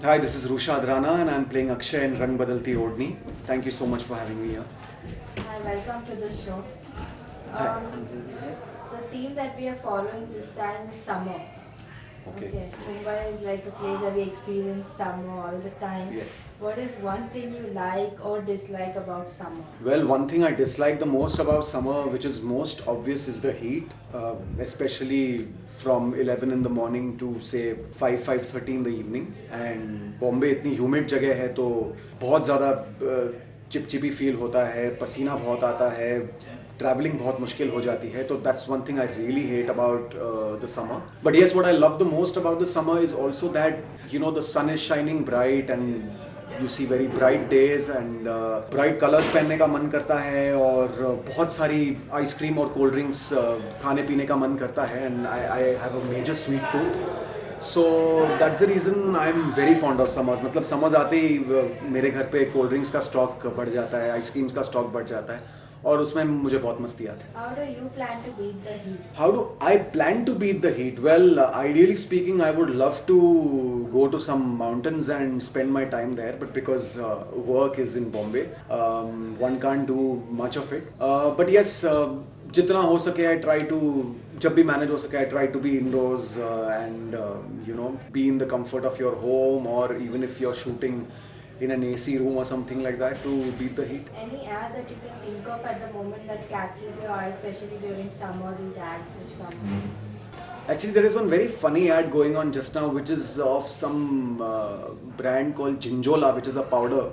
Hi, this is Rushad Rana and I'm playing Akshay in Rang Badalti Odni. Thank you so much for having me here. Hi, welcome to the show. Hi. The theme that we are following this time is summer. Okay. Mumbai is like a place where we experience summer all the time. Yes. What is one thing you like or dislike about summer? Well, one thing I dislike the most about summer, which is most obvious, is the heat, especially from 11 in the morning to say 5:30 in the evening. And Bombay इतनी humid जगह है तो बहुत ज़्यादा चिपचिपी feel होता है, पसीना बहुत आता है, ट्रैवलिंग बहुत मुश्किल हो जाती है. तो that's one thing I really hate about the summer. But yes, what I love the most about the summer is also that the sun is shining bright and you see very bright days and bright colours पहनने का मन करता है और बहुत सारी ice cream और cold drinks खाने पीने का मन करता है. And I have a major sweet tooth, so that's the reason I am very fond of summers. मतलब समर्स आते ही मेरे घर पे कोल्ड ड्रिंक्स का स्टॉक बढ़ जाता है, आइसक्रीम्स का स्टॉक बढ़ जाता है और उसमें मुझे बहुत मस्ती आती है. How do you plan to beat the heat? How do I plan to beat the heat? Well, ideally speaking, I would love to go to some mountains and spend my time there, but because work is in Bombay, one can't do much of it. But yes, जितना हो सके I try to, जब भी manage हो सके I try to be indoors and be in the comfort of your home, or even if you're shooting in an AC room or something like that, to beat the heat. Any ad that you can think of at the moment that catches your eye, especially during summer, these ads which come? Actually, there is one very funny ad going on just now, which is of some brand called Jinjola, which is a powder.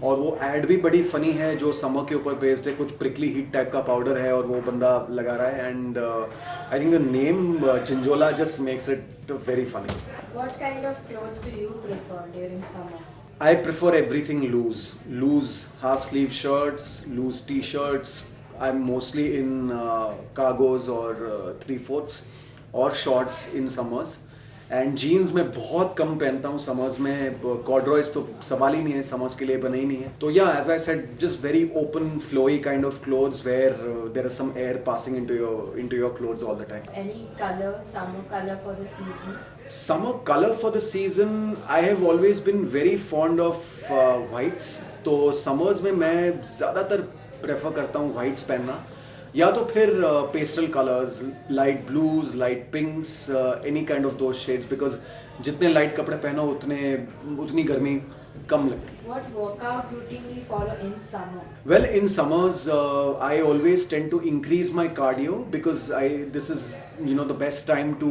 और वो add भी बड़ी funny है, जो summer के ऊपर based है. कुछ प्रिकली हीट टाइप का पाउडर है और वो बंदा लगा रहा है. And I think the name जिंजोला just makes it very funny. What kind of clothes do you prefer during summer? I prefer everything loose. Loose half sleeve shirts, loose t-shirts. I'm mostly in cargos or 3/4 or shorts in summers. And jeans मैं बहुत कम पहनता हूँ summers में. कॉर्डरॉयज तो सवाल ही नहीं है, summers के लिए बने ही नहीं है. तो yeah as I said, just very open flowy kind of clothes where there is some air passing into your clothes all the time. Any color, summer color for the season? Summer color for the season, I have always been very fond of whites. तो summers में मैं ज़्यादातर prefer करता हूँ whites पहनना, या तो फिर pastel colours, light blues, light पिंक्स, any kind of those shades, because जितने लाइट कपड़े पहनो उतनी गर्मी कम लगती है. What workout routine do you follow in summer? Well, in summers, I always tend to increase my cardio because this is the best time to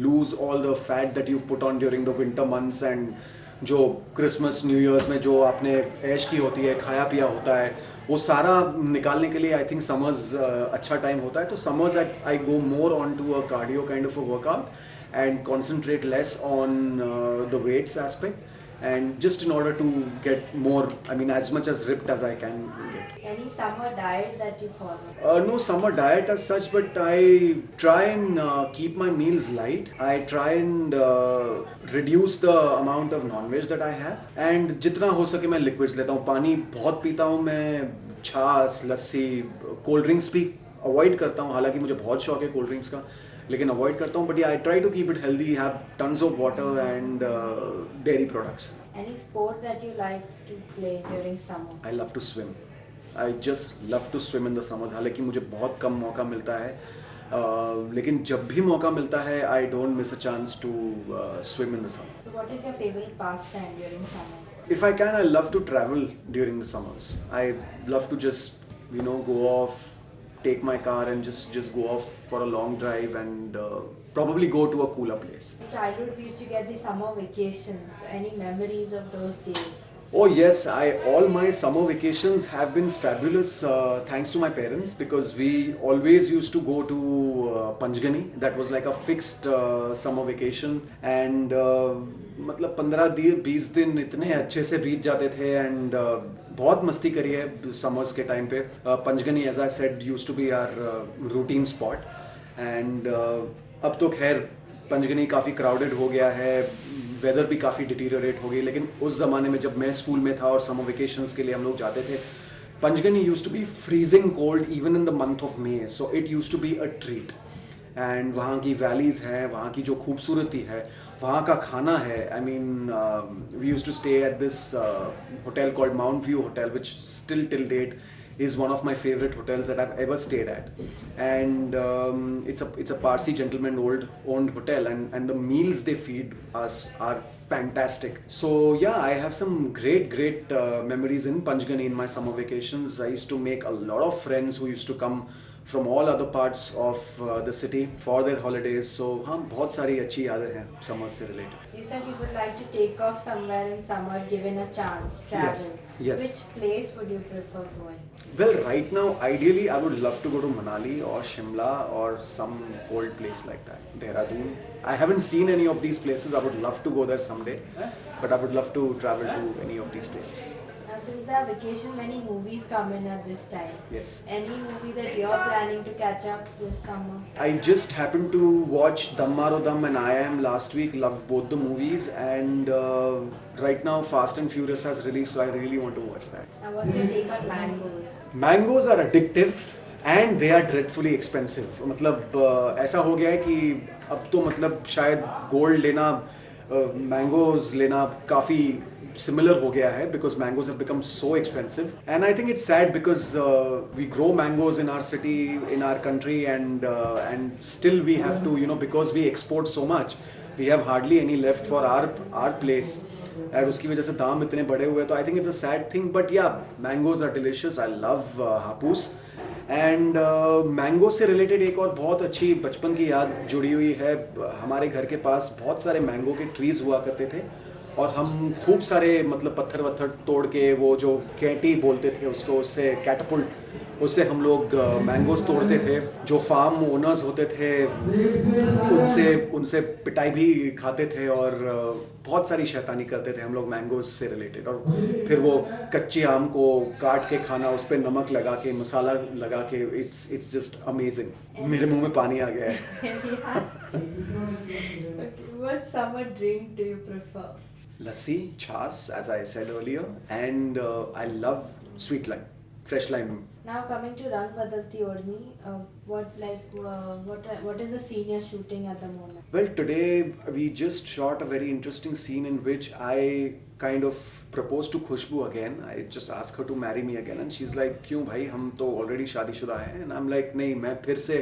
lose all the fat that you've put on during the winter months. And जो Christmas new years में जो आपने ऐश की होती है, खाया पिया होता है, वो सारा निकालने के लिए आई थिंक समर्स अच्छा टाइम होता है. तो summers I go more on to a cardio kind of a workout and concentrate less on the weights aspect, and just in order to get more, I mean, as much as ripped as I can get. Any summer diet that you follow? No summer diet as such, but I try and keep my meals light. I try and reduce the amount of non-veg that I have, and जितना हो सके मैं liquids लेता हूँ. पानी बहुत पीता हूँ मैं, छाछ, लस्सी, कोल्ड ड्रिंक्स भी अवॉइड करता हूँ. हालांकि मुझे बहुत शौक है कोल्ड ड्रिंक्स का, लेकिन अवॉइड करता हूँ. But I try to keep it healthy, have tons of water and dairy products. Any sport that you like to play during summer? I love to swim. I just love to swim in the summers. हालांकि मुझे बहुत कम मौका मिलता है, लेकिन जब भी मौका मिलता है I don't miss a chance to swim in the summer. So what is your favorite pastime during summer? If I can, I love to travel during the summers. I love to just go off, take my car and just go off for a long drive and probably go to a cooler place. In childhood, we used to get the summer vacations. So any memories of those days? Oh yes, all my summer vacations have been fabulous, thanks to my parents, because we always used to go to Panchgani. That was like a fixed summer vacation, and मतलब 15-20 दिन इतने अच्छे से बीत जाते थे. And बहुत मस्ती करी है समर्स के टाइम पे. Panchgani, as I said, used to be our routine spot. And अब तो खैर पंचगनी काफ़ी क्राउडेड हो गया है, वेदर भी काफ़ी डिटीरियोरेट हो गई. लेकिन उस ज़माने में जब मैं स्कूल में था और समर वेकेशंस के लिए हम लोग जाते थे, Panchgani used to be freezing cold even in the month of May, so it used to be a treat. And वहाँ की वैलीज़ हैं, वहाँ की जो खूबसूरती है, वहाँ का खाना है. I mean we use to stay at this hotel called Mount View Hotel which still till date is one of my favorite hotels that I've ever stayed at, and it's a Parsi gentleman owned hotel, and the meals they feed us are fantastic. So yeah, I have some great memories in Panchgani in my summer vacations. I used to make a lot of friends who used to come from all other parts of the city for their holidays. So हाँ, बहुत सारी अच्छी यादें हैं summer से related. You said you would like to take off somewhere in summer given a chance, travel. Yes, yes. Which place would you prefer going? Well, right now, ideally, I would love to go to Manali or Shimla or some cold place like that. Dehradun. I haven't seen any of these places. I would love to go there someday, but I would love to travel to any of these places. Now, since there are vacation, many movies come in at this time. Yes. Any movie that you're planning to catch up this summer? I just happened to watch Dam Maro Dam and I Am last week. Loved both the movies, and right now Fast and Furious has released, so I really want to watch that. Now, what's your take on mangoes? Mangoes are addictive and they are dreadfully expensive. मतलब ऐसा हो गया है कि अब तो मतलब शायद गोल्ड लेना, मैंगोज लेना काफ़ी similar हो गया है because mangoes have become so expensive, and I think it's sad because we grow mangoes in our city, in our country, and still we have to, you know, because we export so much, we have hardly any left for our place, और उसकी वजह से दाम इतने बढ़े हुए, तो I think it's a sad thing, but yeah, mangoes are delicious. I love Hapus. And mango से रिलेटेड एक और बहुत अच्छी बचपन की याद जुड़ी हुई है. हमारे घर के पास बहुत सारे मैंगो के ट्रीज हुआ करते थे, और हम खूब सारे मतलब पत्थर वत्थर तोड़ के, वो जो कैटी बोलते थे उसको, उससे कैटपुल्ट, उससे हम लोग मैंगोस तोड़ते थे. जो फार्म ओनर्स होते थे उनसे पिटाई भी खाते थे, और बहुत सारी शैतानी करते थे हम लोग मैंगोज से रिलेटेड. और फिर वो कच्चे आम को काट के खाना, उस पर नमक लगा के, मसाला लगा के, इट्स जस्ट अमेजिंग. मेरे मुंह में पानी आ गया है. What summer drink do you prefer? Lassi, chas, as I said earlier, and I love sweet lime, fresh lime. Now coming to Rang Badalti Odni, what is the scene you're shooting at the moment? Well, today we just shot a very interesting scene in which I kind of proposed to Khushbu again. I just asked her to marry me again, and she's like, "क्यों भाई, हम तो already शादीशुदा हैं." And I'm like, नहीं, मैं फिर से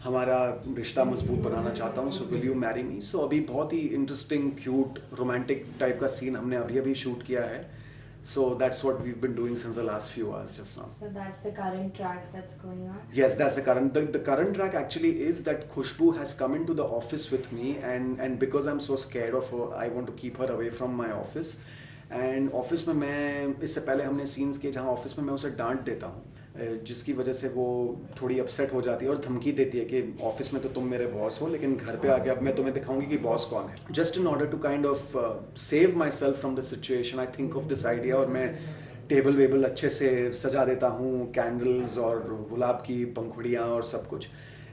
हमारा रिश्ता मजबूत बनाना चाहता हूँ, so will you marry me. So अभी बहुत ही इंटरेस्टिंग, क्यूट, रोमांटिक टाइप का सीन हमने अभी शूट किया है. So that's what we have been doing since the last few hours just now. So that's the current track that's going on? Yes, that's the current. The current track actually is that Khushbu has come into the office with me, and because I'm so scared of her, I want to keep her away from my office. And office में मैं, इससे पहले हमने scenes किए जहाँ office में मैं उसे डांट देता हूँ, जिसकी वजह से वो थोड़ी अपसेट हो जाती है और धमकी देती है कि ऑफिस में तो तुम मेरे बॉस हो, लेकिन घर पे आके अब मैं तुम्हें दिखाऊंगी कि बॉस कौन है. Just in order to kind of save myself from the situation, I think of this idea, और मैं टेबल वेबल अच्छे से सजा देता हूँ, कैंडल्स और गुलाब की पंखुड़ियाँ और सब कुछ,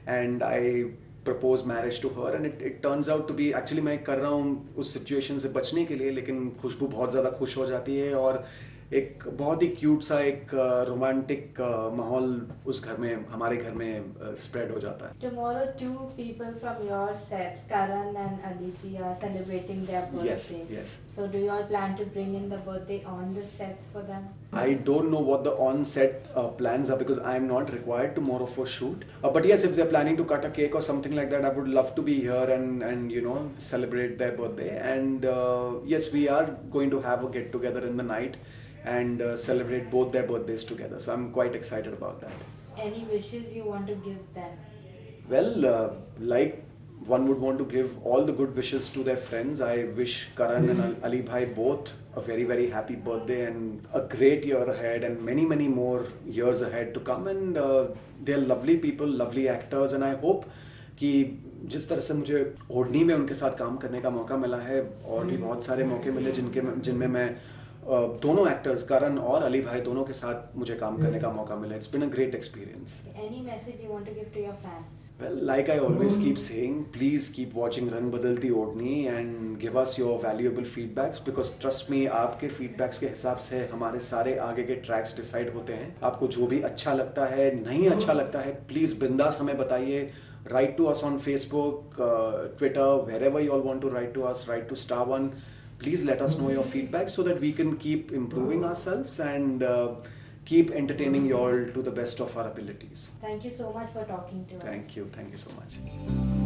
and I propose marriage to her, and it turns out to be, actually मैं कर रहा हूँ उस सिचुएशन से बचने के लिए, लेकिन खुशबू बहुत ज़्यादा खुश हो जाती है, और एक बहुत ही क्यूट सा एक रोमांटिक माहौल उस घर में, हमारे घर में स्प्रेड हो जाता है. Tomorrow, two people from your sets, Karan and Aditi, are celebrating their birthday. Yes, yes. So do you all plan to bring in the birthday on the sets for them? I don't know what the on-set plans are because I am not required tomorrow for shoot. But yes, if they're planning to cut a cake or something like that, I would love to be here and you know, celebrate their birthday. And yes, we are going to have a get-together in the night and celebrate both their birthdays together. So I'm quite excited about that. Any wishes you want to give them? Well, like one would want to give all the good wishes to their friends. I wish Karan and Ali Bhai both a very, very happy birthday and a great year ahead and many, many more years ahead to come. And they're lovely people, lovely actors, and I hope कि जिस तरह से मुझे ओढ़नी में उनके साथ काम करने का मौका मिला है, और भी बहुत सारे मौके मिले जिनमें मैं दोनों एक्टर्स करण और अली भाई दोनों के साथ मुझे काम करने का मौका मिला. It's been a great experience. Any message you want to give to your fans? Well, like I always keep saying, please keep watching Rang Badalti Odni and give us your valuable feedbacks, because trust me, आपके feedbacks के हिसाब से हमारे सारे आगे के tracks decide होते हैं. आपको जो भी अच्छा लगता है, नहीं अच्छा लगता है, please बिंदास हमें बताइए. write to us on Facebook, Twitter, wherever you all want to write to us, write to Star One. Please let us know your feedback so that we can keep improving ourselves and keep entertaining you all to the best of our abilities. Thank you so much for talking to us. Thank you so much.